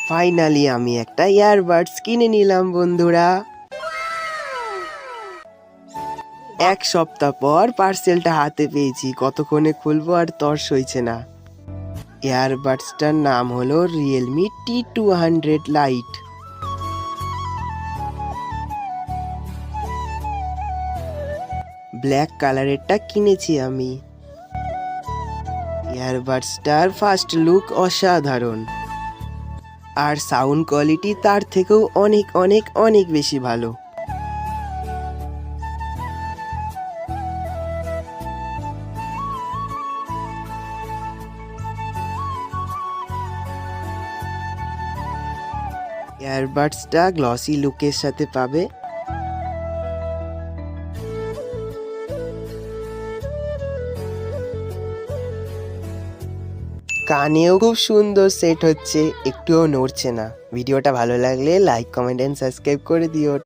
Finally আমি একটা earbuds কিনে নিলাম বন্ধুরা। এক সপ্তাহ পর পার্সেলটা হাতে পেয়েছি, কতক্ষণে খুলবো আর তর সইছে না। ইয়ারবাডসটার নাম হলো রিয়েলমি T200 লাইট। ব্ল্যাক কালারেরটা কিনেছি আমি। ইয়ারবাডসটার ফার্স্ট লুক অসাধারণ, আর সাউন্ড কোয়ালিটি তার থেকেও অনেক অনেক অনেক বেশি ভালো। ইয়ারবাডসটা গ্লসি লুকের সাথে পাবে। কানেও খুব সুন্দর সেট হচ্ছে, একটুও নড়ছে না। ভিডিওটা ভালো লাগলে লাইক, কমেন্ট এন্ড সাবস্ক্রাইব করে দিও।